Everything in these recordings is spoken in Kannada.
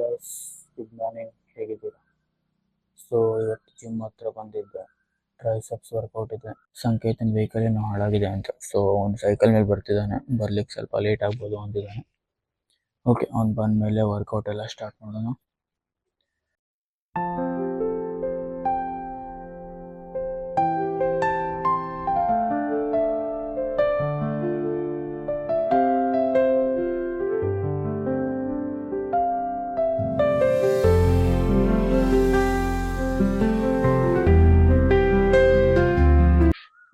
Guys, good morning. ಹೇಗಿದ್ದೀರಾ? ಸೊ ಇವತ್ತು ಜಿಮ್ ಹತ್ರ ಬಂದಿದ್ದೆ. ಟ್ರೈಸೆಪ್ಸ್ ವರ್ಕೌಟ್ ಇದೆ. ಸಂಕೇತನ ವೆಹಿಕಲ್ ಏನೋ ಹಾಳಾಗಿದೆ ಅಂತ. ಸೊ ಅವ್ನು ಸೈಕಲ್ ಮೇಲೆ ಬರ್ತಿದ್ದಾನೆ. ಬರ್ಲಿಕ್ಕೆ ಸ್ವಲ್ಪ ಲೇಟ್ ಆಗ್ಬೋದು ಅಂದಿದ್ದಾನೆ. ಓಕೆ, ಅವ್ನು ಬಂದ ಮೇಲೆ ವರ್ಕೌಟ್ ಎಲ್ಲ ಸ್ಟಾರ್ಟ್ ಮಾಡೋಣ.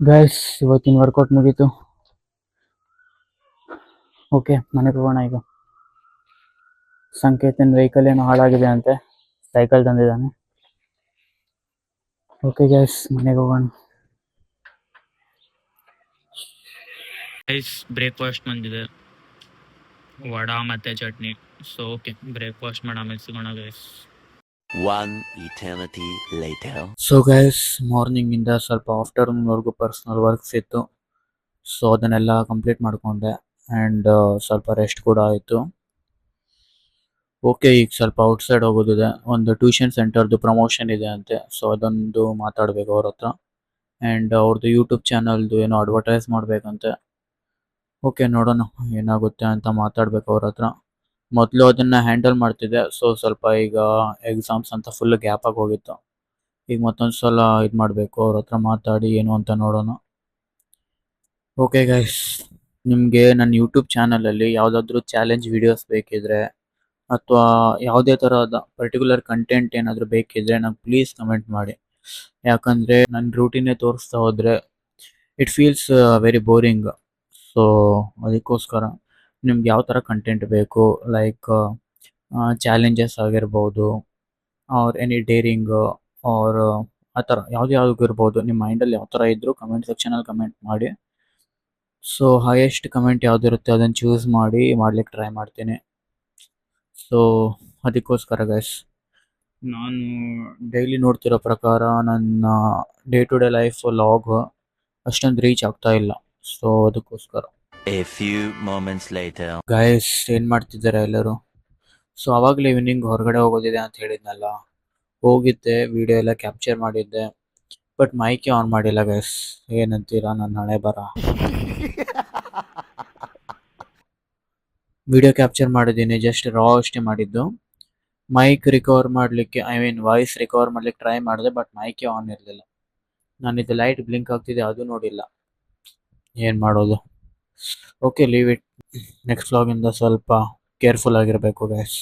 ಗೈಸ್, ಇವತ್ತಿನ ವರ್ಕೌಟ್ ಮುಗೀತು. ಓಕೆ, ಮನೆಗೆ ಹೋಗೋಣ ಈಗ. ಸಂಕೇತನ ವೆಹಿಕಲ್ ಏನೋ ಹಾಳಾಗಿದೆ ಅಂತೆ, ಸೈಕಲ್ ತಂದಿದ್ದಾನೆ. ಓಕೆ ಗೈಸ್, ಮನೆಗೆ ಹೋಗೋಣ. ಗೈಸ್, ಬ್ರೇಕ್ಫಾಸ್ಟ್ ಬಂದಿದೆ, ವಡಾ ಮತ್ತೆ ಚಟ್ನಿ. ಸೊ ಓಕೆ, ಬ್ರೇಕ್ಫಾಸ್ಟ್ ಮಾಡಿ ಆಮೇಲೆ ಸಿಗೋಣ guys. One eternity later. So guys, morning ಇಂದ ಸ್ವಲ್ಪ ಆಫ್ಟರ್ನೂನ್ ವರೆಗೂ ಪರ್ಸನಲ್ ವರ್ಕ್ಸ್ ಇತ್ತು. ಸೊ ಅದನ್ನೆಲ್ಲ ಕಂಪ್ಲೀಟ್ ಮಾಡ್ಕೊಂಡೆ ಆ್ಯಂಡ್ ಸ್ವಲ್ಪ ರೆಸ್ಟ್ ಕೂಡ ಆಯಿತು. ಓಕೆ, ಈಗ ಸ್ವಲ್ಪ ಔಟ್ಸೈಡ್ ಹೋಗೋದಿದೆ. ಒಂದು ಟ್ಯೂಷನ್ ಸೆಂಟರ್ದು ಪ್ರಮೋಷನ್ ಇದೆ ಅಂತೆ. ಸೊ ಅದೊಂದು ಮಾತಾಡಬೇಕು ಅವ್ರ ಹತ್ರ. ಆ್ಯಂಡ್ ಅವ್ರದ್ದು ಯೂಟ್ಯೂಬ್ ಚಾನಲ್ದು ಏನೋ ಅಡ್ವರ್ಟೈಸ್ ಮಾಡಬೇಕಂತೆ. ಓಕೆ, ನೋಡೋಣ ಏನಾಗುತ್ತೆ ಅಂತ ಮಾತಾಡ್ಬೇಕು ಅವ್ರ ಹತ್ರ. ಮೊದಲು ಅದನ್ನು ಹ್ಯಾಂಡಲ್ ಮಾಡ್ತಿದ್ದೆ. ಸೊ ಸ್ವಲ್ಪ ಈಗ ಎಕ್ಸಾಮ್ಸ್ ಅಂತ ಫುಲ್ ಗ್ಯಾಪ್ ಆಗಿ ಹೋಗಿತ್ತು. ಈಗ ಮತ್ತೊಂದು ಸಲ ಇದು ಮಾಡಬೇಕು, ಅವ್ರ ಹತ್ರ ಮಾತಾಡಿ ಏನು ಅಂತ ನೋಡೋಣ. ಓಕೆ ಗೈಸ್, ನಿಮಗೆ ನನ್ನ ಯೂಟ್ಯೂಬ್ ಚಾನಲಲ್ಲಿ ಯಾವುದಾದ್ರೂ ಚಾಲೆಂಜ್ ವಿಡಿಯೋಸ್ ಬೇಕಿದ್ರೆ ಅಥವಾ ಯಾವುದೇ ಥರದ ಪರ್ಟಿಕ್ಯುಲರ್ ಕಂಟೆಂಟ್ ಏನಾದರೂ ಬೇಕಿದ್ರೆ ನಂಗೆ ಪ್ಲೀಸ್ ಕಮೆಂಟ್ ಮಾಡಿ. ಯಾಕಂದರೆ ನನ್ನ ರೂಟೀನೇ ತೋರಿಸ್ತಾ ಹೋದರೆ it feels very boring. So ಅದಕ್ಕೋಸ್ಕರ ನಿಮ್ಗೆ ಯಾವ ಥರ ಕಂಟೆಂಟ್ ಬೇಕು, ಲೈಕ್ ಚಾಲೆಂಜಸ್ ಆಗಿರ್ಬೋದು, ಆರ್ ಎನಿ ಡೇರಿಂಗ್, ಆರ್ ಆ ಥರ ಯಾವ್ದು ಇರ್ಬೋದು. ನಿಮ್ಮ ಮೈಂಡಲ್ಲಿ ಯಾವ ಥರ ಇದ್ದರೂ ಕಮೆಂಟ್ ಸೆಕ್ಷನಲ್ಲಿ ಕಮೆಂಟ್ ಮಾಡಿ. ಸೊ ಹೈಯೆಸ್ಟ್ ಕಮೆಂಟ್ ಯಾವುದಿರುತ್ತೆ ಅದನ್ನು ಚೂಸ್ ಮಾಡಿ ಮಾಡ್ಲಿಕ್ಕೆ ಟ್ರೈ ಮಾಡ್ತೀನಿ. ಸೊ ಅದಕ್ಕೋಸ್ಕರ ಗೈಸ್, ನಾನು ಡೈಲಿ ನೋಡ್ತಿರೋ ಪ್ರಕಾರ ನನ್ನ day to day life log ಅಷ್ಟೊಂದು ರೀಚ್ ಆಗ್ತಾ ಇಲ್ಲ. ಸೊ ಅದಕ್ಕೋಸ್ಕರ A few moments later. Guys, ಏನು ಮಾಡ್ತಿದ್ದಾರೆ ಎಲ್ಲರೂ? ಸೊ ಆವಾಗಲೇ ಈವ್ನಿಂಗ್ ಹೊರಗಡೆ ಹೋಗೋದಿದೆ ಅಂತ ಹೇಳಿದ್ನಲ್ಲ, ಹೋಗಿದ್ದೆ, ವಿಡಿಯೋ ಎಲ್ಲ ಕ್ಯಾಪ್ಚರ್ ಮಾಡಿದ್ದೆ. ಬಟ್ ಮೈಕೆ ಆನ್ ಮಾಡಿಲ್ಲ ಗೈಸ್. ಏನಂತೀರಾ ನನ್ನ ಹಣೆ ಬರ? ವಿಡಿಯೋ ಕ್ಯಾಪ್ಚರ್ ಮಾಡಿದ್ದೀನಿ, ಜಸ್ಟ್ ರಾ ಅಷ್ಟೇ ಮಾಡಿದ್ದು. ಮೈಕ್ ರಿಕವರ್ ಮಾಡಲಿಕ್ಕೆ, ಐ ಮೀನ್ ವಾಯ್ಸ್ ರಿಕವರ್ ಮಾಡ್ಲಿಕ್ಕೆ ಟ್ರೈ ಮಾಡಿದೆ, ಬಟ್ ಮೈಕೆ ಆನ್ ಇರಲಿಲ್ಲ. ನಾನಿದು ಲೈಟ್ ಬ್ಲಿಂಕ್ ಆಗ್ತಿದೆ ಅದು ನೋಡಿಲ್ಲ. ಏನು ಮಾಡೋದು? Okay, leave it. ನೆಕ್ಸ್ಟ್ ವ್ಲಾಗಿಂದ ಸ್ವಲ್ಪ ಕೇರ್ಫುಲ್ ಆಗಿರಬೇಕು ಗೈಸ್.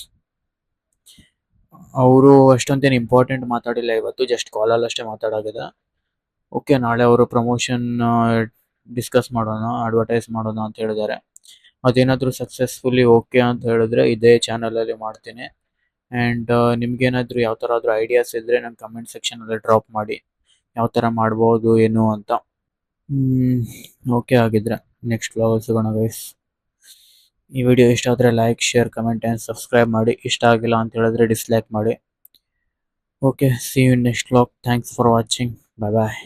ಅವರು ಅಷ್ಟೊಂದೇನು ಇಂಪಾರ್ಟೆಂಟ್ ಮಾತಾಡಿಲ್ಲ ಇವತ್ತು, ಜಸ್ಟ್ ಕಾಲಲ್ಲಿ ಅಷ್ಟೇ ಮಾತಾಡೋಗಿದೆ. ಓಕೆ, ನಾಳೆ ಅವರು ಪ್ರಮೋಷನ್ ಡಿಸ್ಕಸ್ ಮಾಡೋಣ, ಅಡ್ವರ್ಟೈಸ್ ಮಾಡೋಣ ಅಂತ ಹೇಳಿದ್ದಾರೆ. ಅದೇನಾದರೂ ಸಕ್ಸಸ್ಫುಲಿ ಓಕೆ ಅಂತ ಹೇಳಿದ್ರೆ ಇದೇ ಚಾನಲಲ್ಲಿ ಮಾಡ್ತೀನಿ. ಆ್ಯಂಡ್ ನಿಮ್ಗೇನಾದರೂ ಯಾವ ಥರ ಆದರೂ ಐಡಿಯಾಸ್ ಇದ್ದರೆ ನನ್ನ ಕಮೆಂಟ್ ಸೆಕ್ಷನಲ್ಲಿ ಡ್ರಾಪ್ ಮಾಡಿ, ಯಾವ ಥರ ಮಾಡ್ಬೋದು ಏನು ಅಂತ. ಓಕೆ ಆಗಿದ್ರೆ ನೆಕ್ಸ್ಟ್ ವ್ಲಾಗಲ್ಲಿ ಸಿಗೋಣ ಗೈಸ್. ಈ ವಿಡಿಯೋ ಇಷ್ಟ ಆದರೆ like, share, comment and subscribe ಮಾಡಿ. ಇಷ್ಟ ಆಗಿಲ್ಲ ಅಂತ ಹೇಳಿದ್ರೆ ಡಿಸ್ಲೈಕ್ ಮಾಡಿ. Okay, see you in next vlog. Thanks for watching. Bye bye.